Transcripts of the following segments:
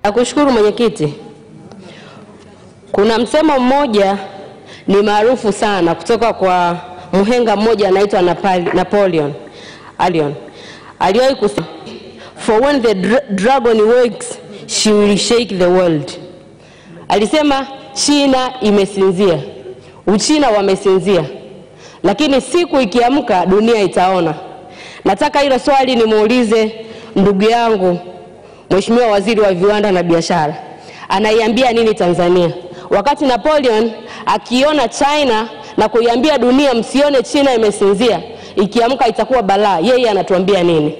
Nakushukuru mwenyekiti. Kuna msemo mmoja ni maarufu sana kutoka kwa mhenga mmoja anaitwa Napoleon. Aliwahi kusema, for when the dragon wakes, she will shake the world. Alisema China imesinzia, Uchina wamesinzia, lakini siku ikiamka dunia itaona. Nataka hilo swali nimuulize ndugu yangu Mheshimiwa Waziri wa Viwanda na Biashara. Anaiambia nini Tanzania? Wakati Napoleon akiona China na kuiambia dunia msione China imesinzia, ikiamka itakuwa balaa, yeye anatuambia nini?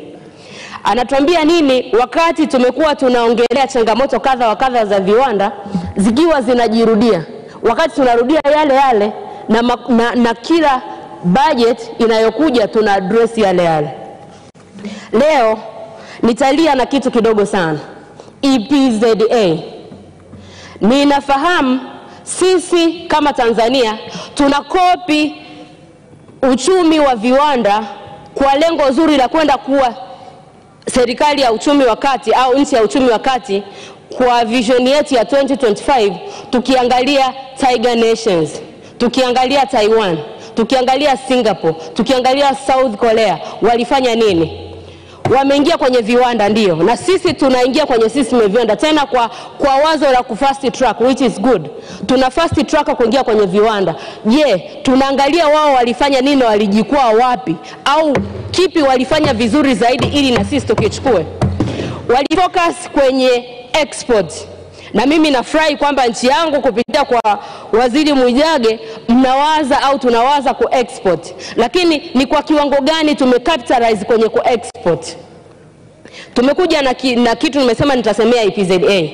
Anatuambia nini wakati tumekuwa tunaongelea changamoto kadha wa kadha za viwanda zikiwa zinajirudia? Wakati tunarudia yale yale na kila budget inayokuja tuna address yale yale. Leo nitalia na kitu kidogo sana. EPZA. Ninafahamu sisi kama Tanzania tunakopi uchumi wa viwanda kwa lengo zuri la kwenda kuwa serikali ya uchumi wa kati au nchi ya uchumi wa kati kwa vision yetu ya 2025, tukiangalia Tiger Nations, tukiangalia Taiwan, tukiangalia Singapore, tukiangalia South Korea, walifanya nini? Wameingia kwenye viwanda ndio, na sisi tunaingia kwenye system ya viwanda tena kwa wazo la kufast track, which is good. Tuna fast track kuingia kwenye viwanda. Je, tunaangalia wao walifanya nini, walijikwaa wapi, au kipi walifanya vizuri zaidi ili na sisi tukichukue? Walifocus kwenye export. Na mimi nafurahi kwamba nchi yangu kupitia kwa Waziri Mwijage mnawaza au tunawaza ku export. Lakini ni kwa kiwango gani tumecapitalize kwenye ku export? Tumekuja na kitu nimesema nitasemea EPZA.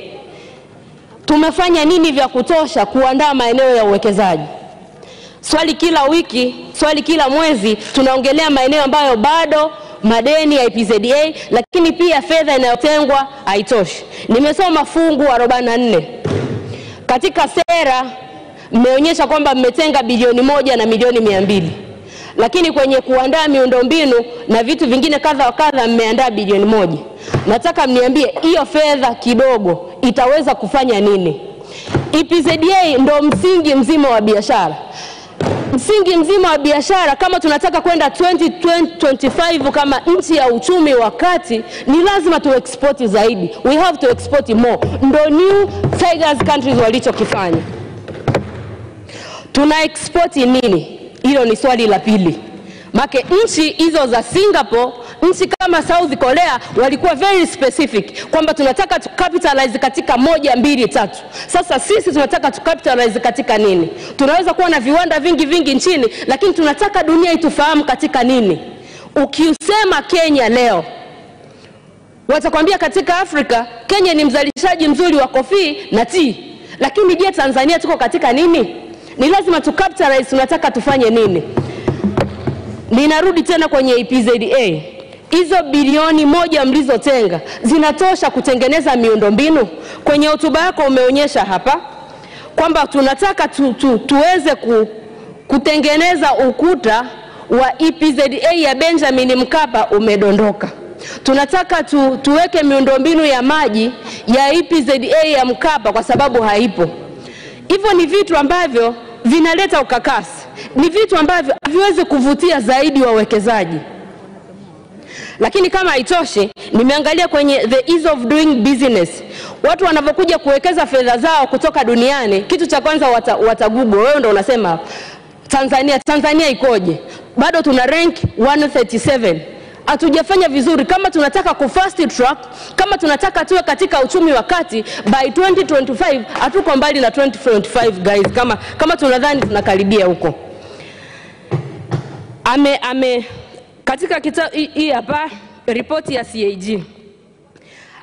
Tumefanya nini vya kutosha kuandaa maeneo ya uwekezaji? Swali kila wiki, swali kila mwezi tunaongelea maeneo ambayo bado madeni ya EPZA, lakini pia fedha inayotengwa haitoshi. Nimesoma fungu 44. Katika sera mmeonyesha kwamba mmetenga bilioni 1 na milioni 200. Lakini kwenye kuandaa miundombinu na vitu vingine kadha wa kadha mmeandaa bilioni 1. Nataka mniambie hiyo fedha kidogo itaweza kufanya nini? EPZA ndo msingi mzima wa biashara. Msingi mzima wa biashara, kama tunataka kwenda 2025 kama nchi ya uchumi wa kati, ni lazima tu export zaidi. We have to export more. Ndo new Tigers countries walichokifanya. Tuna export nini? Hilo ni swali la pili. Make nchi hizo za Singapore, nchi kama South Korea walikuwa very specific kwamba tunataka tu capitalize katika 1, 2, 3. Sasa sisi tunataka tu capitalize katika nini? Tunaweza kuwa na viwanda vingi nchini, lakini tunataka dunia itufahamu katika nini? Ukiusema Kenya leo, watakwambia katika Afrika Kenya ni mzalishaji mzuri wa kofi na tea. Lakini je, Tanzania tuko katika nini? Ni lazima tu capitalize, tunataka tufanye nini? Ninarudi tena kwenye EPZA. Hizo bilioni 1 mlizotenga zinatosha kutengeneza miundombinu? Kwenye hotuba yako umeonyesha hapa kwamba tunataka tuweze kutengeneza ukuta wa EPZA ya Benjamin Mkapa umedondoka. Tunataka tuweke miundombinu ya maji ya EPZA ya Mkapa kwa sababu haipo. Hivyo ni vitu ambavyo vinaleta ukakasi. Ni vitu ambavyo haviwezi kuvutia zaidi wawekezaji. Lakini kama haitoshi, nimeangalia kwenye the ease of doing business. Watu wanavyokuja kuwekeza fedha zao kutoka duniani, kitu cha kwanza watagoogle. Wewe ndo unasema Tanzania ikoje? Bado tuna rank 137. Hatujafanya vizuri. Kama tunataka ku fast track, kama tunataka tuwe katika uchumi wa kati by 2025, hatuko mbali na 2025 guys. Kama tunadhani tunakaribia huko. Katika kitabu hii hapa ripoti ya CAG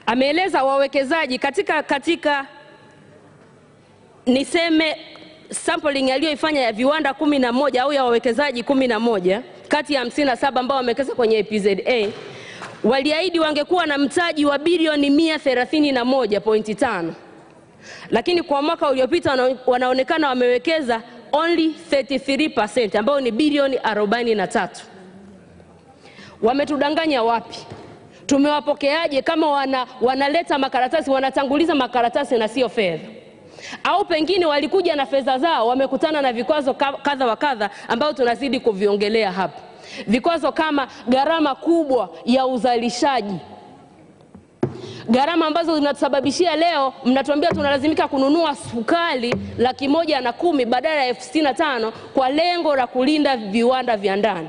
ameeleza wawekezaji katika niseme sampling aliyoifanya ya viwanda 11 au ya wawekezaji 11 kati ya 57 ambao wamewekeza kwenye EPZA, waliahidi wangekuwa na mtaji wa bilioni 131.5. Lakini kwa mwaka uliopita wanaonekana wamewekeza only 33% ambao ni bilioni 43. Wametudanganya wapi? Tumewapokeaje kama wanaleta makaratasi, wanatanguliza makaratasi na sio fedha? Au pengine walikuja na fedha zao, wamekutana na vikwazo kadha wa kadha ambao tunazidi kuviongelea hapa. Vikwazo kama gharama kubwa ya uzalishaji, gharama ambazo zinatusababishia leo mnatuambia tunalazimika kununua sukari 110,000 badala ya 65,000 kwa lengo la kulinda viwanda vya ndani.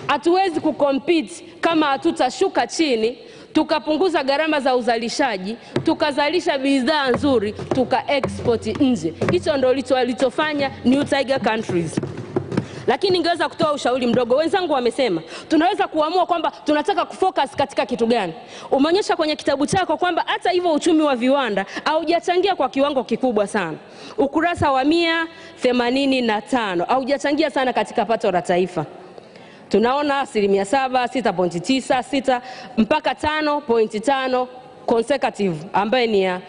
Hatuwezi kucompete kama hatutashuka chini, tukapunguza gharama za uzalishaji, tukazalisha bidhaa nzuri, tuka-export nje. Hicho ndio walichofanya New Tiger countries. Lakini ningeweza kutoa ushauri mdogo. Wenzangu wamesema tunaweza kuamua kwamba tunataka kufocus katika kitu gani. Umeonyesha kwenye kitabu chako kwamba hata hivyo uchumi wa viwanda haujachangia kwa kiwango kikubwa sana. Ukurasa wa 185 haujachangia sana katika pato la taifa. Tunaona 7, 6.9, 6 mpaka 5.5 consecutive ambaye ni ya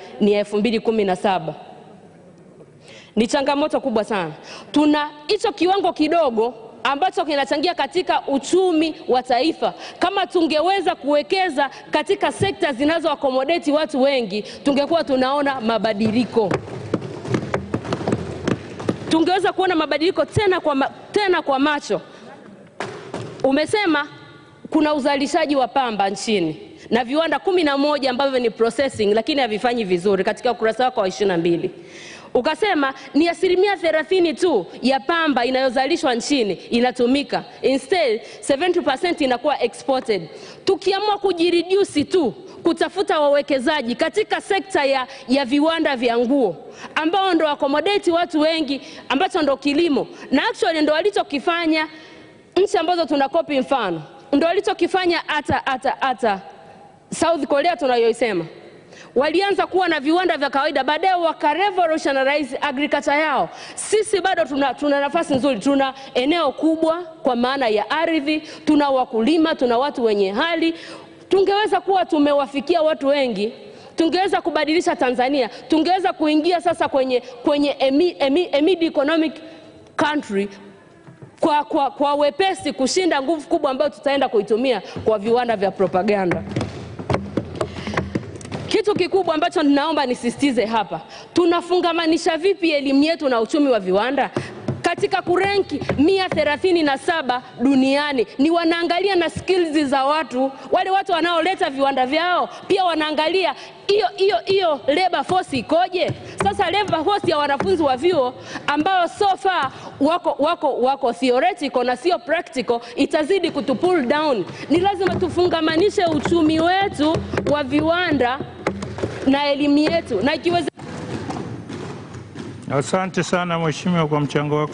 2017. Ni changamoto kubwa sana. Tuna hicho kiwango kidogo ambacho kinachangia katika uchumi wa taifa. Kama tungeweza kuwekeza katika sekta zinazo accommodate watu wengi, tungekuwa tunaona mabadiliko. Tungeweza kuona mabadiliko tena kwa macho. Umesema kuna uzalishaji wa pamba nchini na viwanda 11 ambavyo ni processing lakini havifanyi vizuri katika ukurasa wako wa 22. Ukasema ni 30% tu ya pamba inayozalishwa nchini inatumika. Instead 70% inakuwa exported. Tukiamua kujireduce tu kutafuta wawekezaji katika sekta ya viwanda vya nguo ambao ndo accommodate watu wengi, ambacho ndo kilimo, na actually ndo walichokifanya nchi ambazo tunakopi mfano, ndo walichokifanya hata South Korea tunayoisema. Walianza kuwa na viwanda vya kawaida, baadaye waka revolutionize agriculture yao. Sisi bado tuna nafasi nzuri, tuna eneo kubwa kwa maana ya ardhi, tuna wakulima, tuna watu wenye hali. Tungeweza kuwa tumewafikia watu wengi, tungeweza kubadilisha Tanzania, tungeweza kuingia sasa kwenye mid economic country kwa wepesi kushinda nguvu kubwa ambayo tutaenda kuitumia kwa viwanda vya propaganda. Kitu kikubwa ambacho ninaomba nisisitize hapa, tunafungamanisha vipi elimu yetu na uchumi wa viwanda? Katika kurenki 137 duniani ni wanaangalia na skills za watu, wale watu wanaoleta viwanda vyao, pia wanaangalia hiyo labor force ikoje. Sasa labor force ya wanafunzi wa vyuo ambao so far wako theoretical na sio practical, itazidi kutupull down. Ni lazima tufungamanishe uchumi wetu wa viwanda na elimu yetu, na ikiweza. Asante sana mheshimiwa kwa mchango wako.